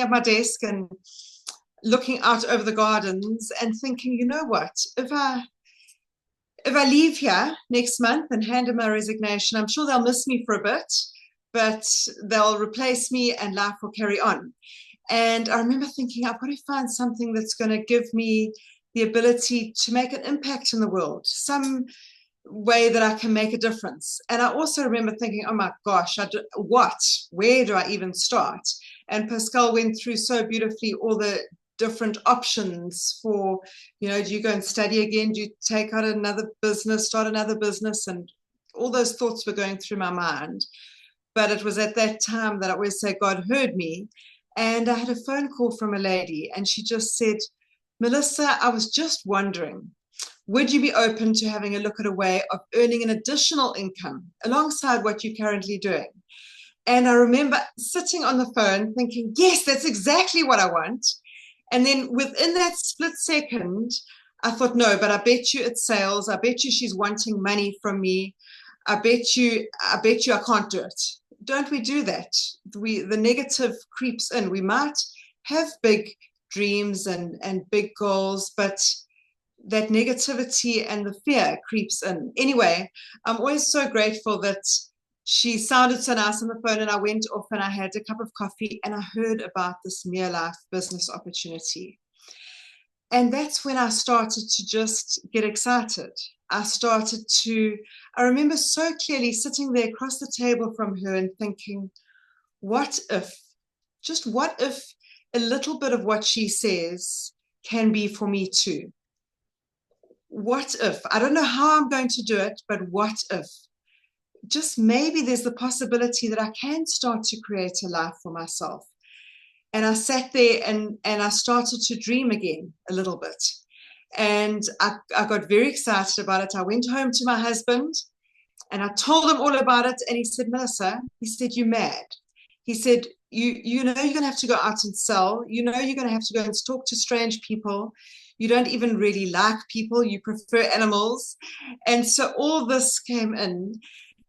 at my desk and looking out over the gardens and thinking, you know what, if I leave here next month and hand in my resignation, I'm sure they'll miss me for a bit, but they'll replace me and life will carry on. And I remember thinking, I've got to find something that's going to give me the ability to make an impact in the world, some way that I can make a difference. And I also remember thinking, oh my gosh, where do I even start? And Pascal went through so beautifully all the different options for, do you go and study again? Do you take out another business, start another business? And all those thoughts were going through my mind. But it was at that time that I always say God heard me. And I had a phone call from a lady and she just said, Melissa, I was just wondering, would you be open to having a look at a way of earning an additional income alongside what you're currently doing? And I remember sitting on the phone thinking, yes, that's exactly what I want. And then within that split second, I thought, no, but I bet you it's sales. I bet you she's wanting money from me. I bet you I can't do it. Don't we do that? The negative creeps in. We might have big dreams and big goals, but that negativity and the fear creeps in. Anyway, I'm always so grateful that she sounded so nice on the phone, and I went off and I had a cup of coffee and I heard about this Neolife business opportunity. And that's when I started to just get excited. I remember so clearly sitting there across the table from her and thinking, what if a little bit of what she says can be for me too? What if? I don't know how I'm going to do it, but what if? Just maybe there's the possibility that I can start to create a life for myself. And I sat there and I started to dream again a little bit. And I got very excited about it. I went home to my husband and I told him all about it. And he said, Melissa, he said, you're mad. He said, you know, you're going to have to go out and sell. You know, you're going to have to go and talk to strange people. You don't even really like people. You prefer animals. And so all this came in.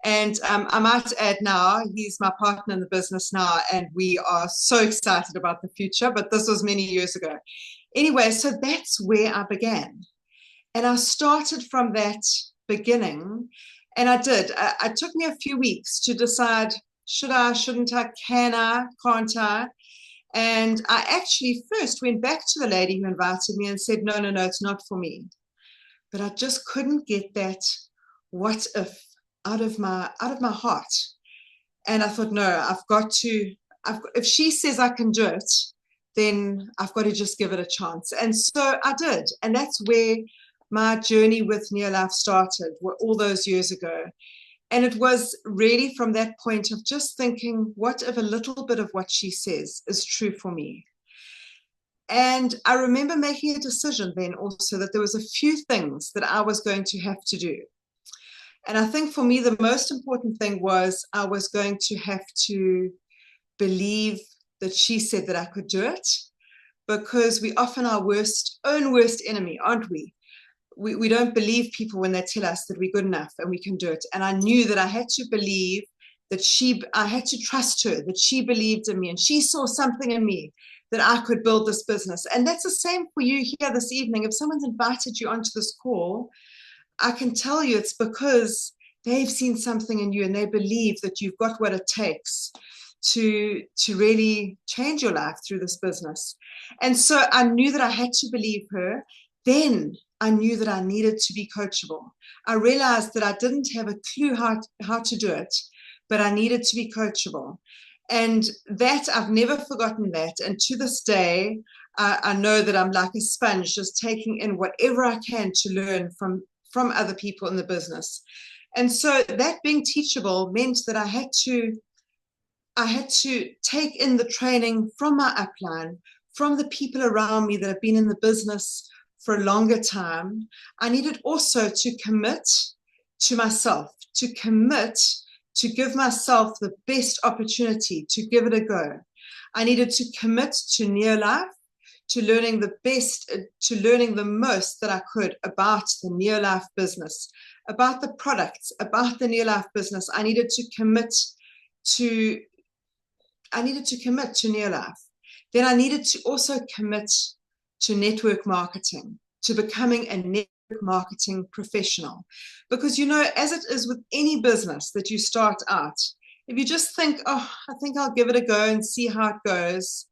And I might add now, he's my partner in the business now, and we are so excited about the future, but this was many years ago. Anyway, so that's where I began. And I started from that beginning, and I did. It took me a few weeks to decide, should I, shouldn't I, can I, can't I? And I actually first went back to the lady who invited me and said, no, it's not for me. But I just couldn't get that what if out of my heart. And I thought, no, if she says I can do it, then I've got to just give it a chance. And so I did. And that's where my journey with Neolife started, all those years ago. And it was really from that point of just thinking, what if a little bit of what she says is true for me? And I remember making a decision then also that there was a few things that I was going to have to do. And I think for me, the most important thing was I was going to have to believe that she said that I could do it, because we often our own worst enemy, aren't we? We don't believe people when they tell us that we're good enough and we can do it. And I knew that I had to believe that I had to trust her, that she believed in me and she saw something in me that I could build this business. And that's the same for you here this evening. If someone's invited you onto this call, I can tell you it's because they've seen something in you and they believe that you've got what it takes to really change your life through this business. And so I knew that I had to believe her. Then I knew that I needed to be coachable. I realized that I didn't have a clue how to do it, but I needed to be coachable. And that, I've never forgotten that. And to this day, I know that I'm like a sponge, just taking in whatever I can to learn from other people in the business. And so that being teachable meant that I had to take in the training from my upline, from the people around me that have been in the business for a longer time. I needed also to commit to myself, to give myself the best opportunity to give it a go. I needed to commit to Neolife, to learning the most that I could about the Neolife business, about the products, about the Neolife business. I needed to commit to Neolife. then I needed to also commit to network marketing, to becoming a network marketing professional. Because, as it is with any business that you start out, if you just think, oh, I think I'll give it a go and see how it goes,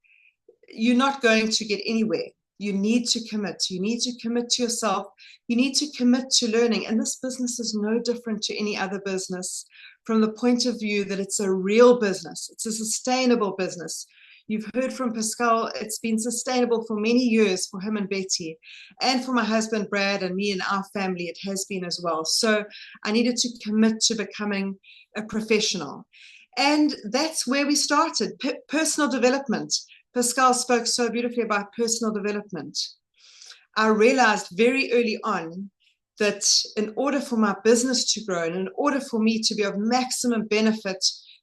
you're not going to get anywhere. You need to commit. You need to commit to yourself. You need to commit to learning. And this business is no different to any other business from the point of view that it's a real business. It's a sustainable business. You've heard from Pascal, it's been sustainable for many years for him and Betty, and for my husband, Brad, and me and our family, it has been as well. So I needed to commit to becoming a professional. And that's where we started, personal development. Pascal spoke so beautifully about personal development. I realized very early on that in order for my business to grow and in order for me to be of maximum benefit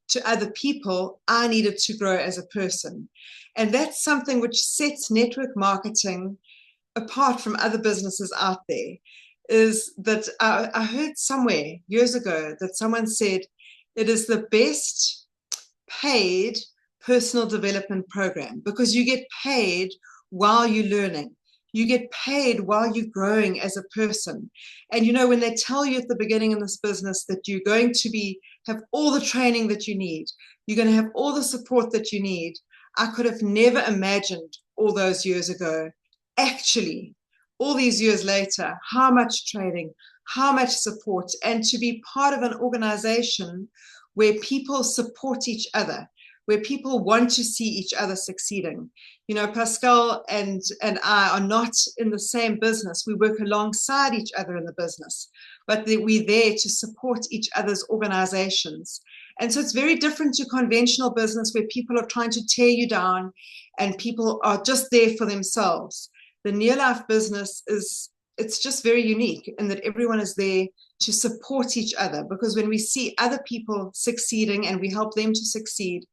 to other people, I needed to grow as a person. And that's something which sets network marketing apart from other businesses out there, is that I heard somewhere years ago that someone said it is the best paid personal development program because you get paid while you're learning. You get paid while you're growing as a person. And when they tell you at the beginning in this business that you're going to have all the training that you need, you're going to have all the support that you need, I could have never imagined all those years ago, actually, all these years later, how much training, how much support, and to be part of an organization where people support each other, where people want to see each other succeeding. Pascal and I are not in the same business. We work alongside each other in the business, but we're there to support each other's organizations. And so it's very different to conventional business where people are trying to tear you down and people are just there for themselves. The Neolife business it's just very unique in that everyone is there to support each other, because when we see other people succeeding and we help them to succeed,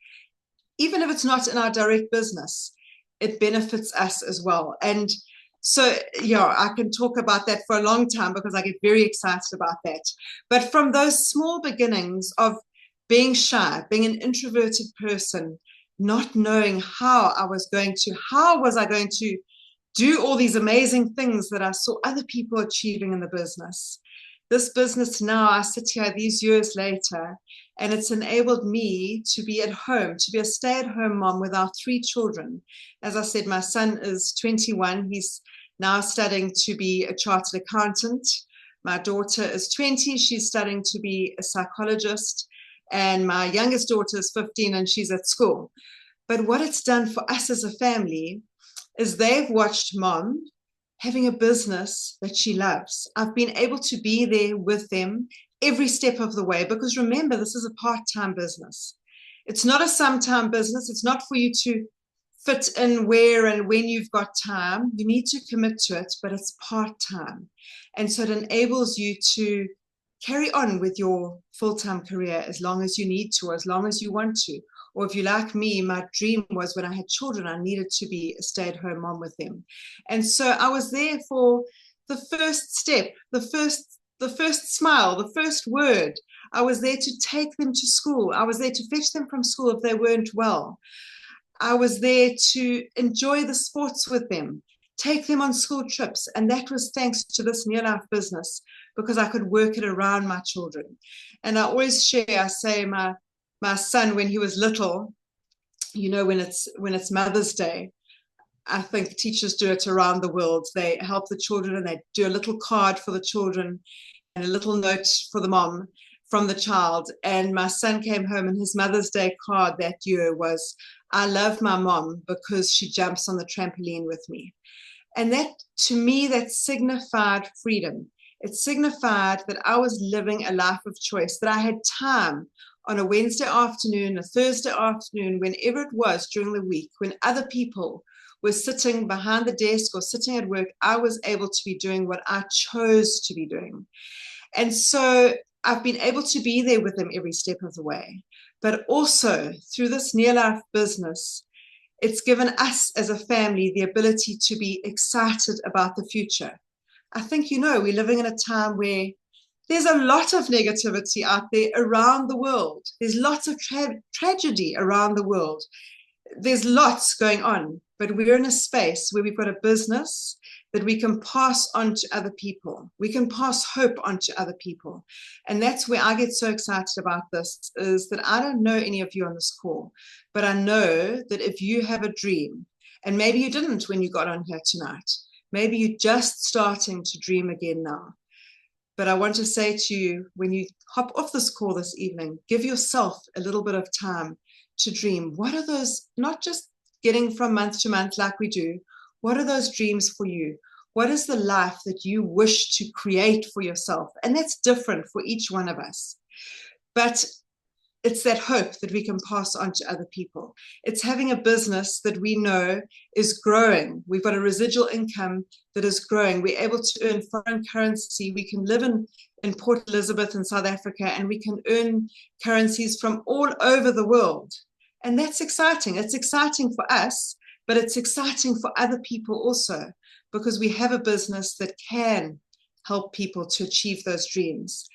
even if it's not in our direct business, it benefits us as well. And so, I can talk about that for a long time because I get very excited about that. But from those small beginnings of being shy, being an introverted person, not knowing how was I going to do all these amazing things that I saw other people achieving in the business. This business now, I sit here these years later, and it's enabled me to be at home, to be a stay-at-home mom with our 3 children. As I said, my son is 21. He's now studying to be a chartered accountant. My daughter is 20. She's studying to be a psychologist. And my youngest daughter is 15 and she's at school. But what it's done for us as a family is they've watched mom having a business that she loves. I've been able to be there with them every step of the way, because remember, this is a part-time business. It's not a sometime business. It's not for you to fit in where and when you've got time. You need to commit to it, but it's part-time. And so it enables you to carry on with your full-time career as long as you need to, or as long as you want to. Or if you're like me, my dream was when I had children, I needed to be a stay-at-home mom with them. And so I was there for the first step, the first smile, the first word. I was there to take them to school. I was there to fetch them from school if they weren't well. I was there to enjoy the sports with them, take them on school trips. And that was thanks to this Neolife business, because I could work it around my children. And I always share, I say my son, when he was little, when it's Mother's Day, I think teachers do it around the world. They help the children and they do a little card for the children and a little note for the mom from the child. And my son came home and his Mother's Day card that year was, "I love my mom because she jumps on the trampoline with me." And that, to me, that signified freedom. It signified that I was living a life of choice, that I had time on a Wednesday afternoon, a Thursday afternoon, whenever it was during the week, when other people were sitting behind the desk or sitting at work, I was able to be doing what I chose to be doing. And so I've been able to be there with them every step of the way. But also through this Neolife business, it's given us as a family the ability to be excited about the future. I think, we're living in a time where there's a lot of negativity out there around the world. There's lots of tragedy around the world. there's lots going on, but we're in a space where we've got a business that we can pass on to other people. We can pass hope on to other people. And that's where I get so excited about this, is that I don't know any of you on this call, but I know that if you have a dream, and maybe you didn't when you got on here tonight, maybe you're just starting to dream again now. But I want to say to you, when you hop off this call this evening, give yourself a little bit of time to dream. What are those, not just getting from month to month like we do, what are those dreams for you? What is the life that you wish to create for yourself? And that's different for each one of us. But it's that hope that we can pass on to other people. It's having a business that we know is growing. We've got a residual income that is growing. We're able to earn foreign currency. We can live in Port Elizabeth in South Africa, and we can earn currencies from all over the world. And that's exciting. It's exciting for us, but it's exciting for other people also, because we have a business that can help people to achieve those dreams.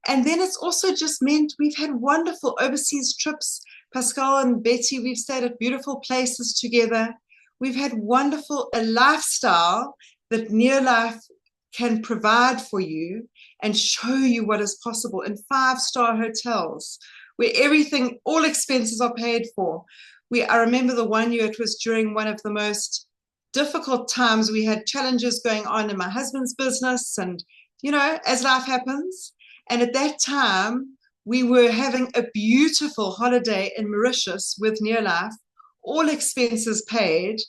And then it's also just meant we've had wonderful overseas trips. Pascal and Betty, we've stayed at beautiful places together. We've had a lifestyle that Neolife can provide for you and show you what is possible in 5-star hotels where everything, all expenses are paid for. I remember the one year, it was during one of the most difficult times. We had challenges going on in my husband's business, and, as life happens. And at that time, we were having a beautiful holiday in Mauritius with Neolife, all expenses paid.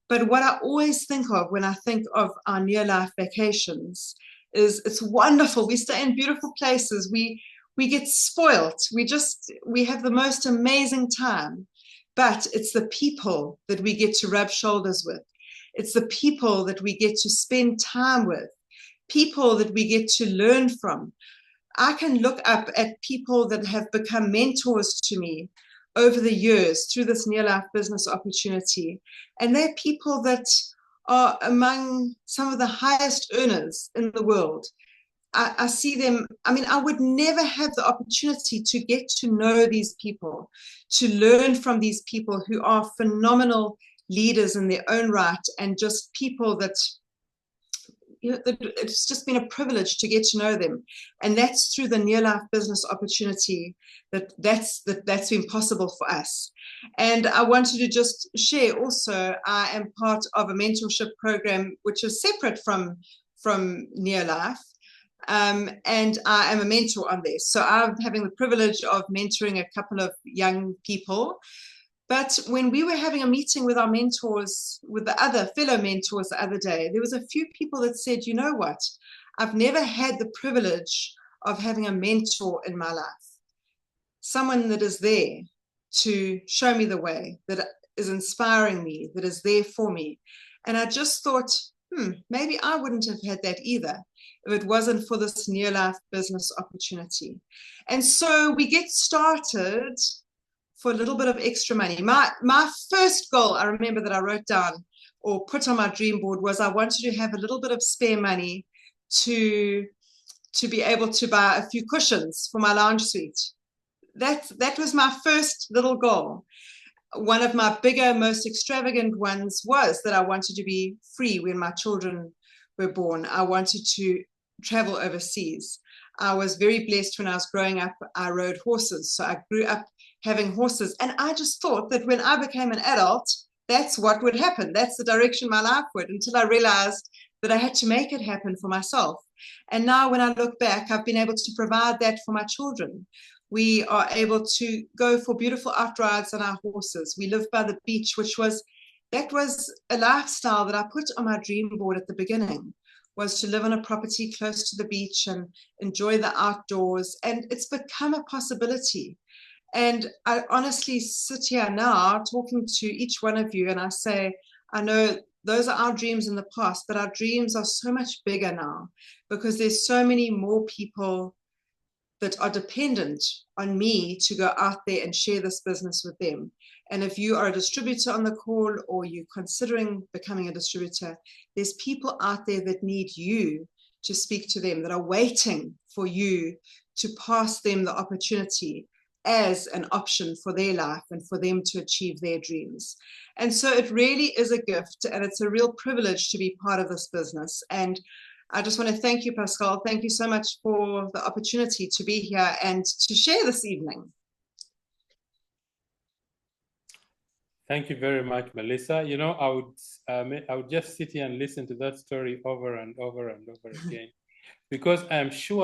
But what I always think of when I think of our Neolife vacations is it's wonderful. We stay in beautiful places. We get spoilt. We have the most amazing time. But it's the people that we get to rub shoulders with. It's the people that we get to spend time with, people that we get to learn from. I can look up at people that have become mentors to me over the years through this Neolife business opportunity. And they're people that are among some of the highest earners in the world. I see them. I mean, I would never have the opportunity to get to know these people, to learn from these people who are phenomenal leaders in their own right, and just people that, it's just been a privilege to get to know them. And that's through the Neolife business opportunity that's been possible for us. And I wanted to just share also, I am part of a mentorship program which is separate from Neolife. And I am a mentor on this. So I'm having the privilege of mentoring a couple of young people. But when we were having a meeting with our mentors, with the other fellow mentors the other day, there was a few people that said, you know what, I've never had the privilege of having a mentor in my life. Someone that is there to show me the way, that is inspiring me, that is there for me. And I just thought, maybe I wouldn't have had that either if it wasn't for this Neolife business opportunity. And so we get started for a little bit of extra money. My first goal, I remember, that I wrote down or put on my dream board was I wanted to have a little bit of spare money to be able to buy a few cushions for my lounge suite. That was my first little goal. One of my bigger, most extravagant ones was that I wanted to be free when my children were born. I wanted to travel overseas. I was very blessed when I was growing up. I rode horses. So I grew up having horses. And I just thought that when I became an adult, that's what would happen. That's the direction my life would, until I realized that I had to make it happen for myself. And now when I look back, I've been able to provide that for my children. We are able to go for beautiful outrides on our horses. We live by the beach, that was a lifestyle that I put on my dream board at the beginning, was to live on a property close to the beach and enjoy the outdoors. And it's become a possibility. And I honestly sit here now talking to each one of you, and I say, I know those are our dreams in the past, but our dreams are so much bigger now, because there's so many more people that are dependent on me to go out there and share this business with them. And if you are a distributor on the call, or you're considering becoming a distributor, there's people out there that need you to speak to them, that are waiting for you to pass them the opportunity. as an option for their life and for them to achieve their dreams. And so it really is a gift, and it's a real privilege to be part of this business. And I just want to thank you, Pascal. Thank you so much for the opportunity to be here and to share this evening. Thank you very much, Melissa. You know, I would just sit here and listen to that story over and over and over again, because I am sure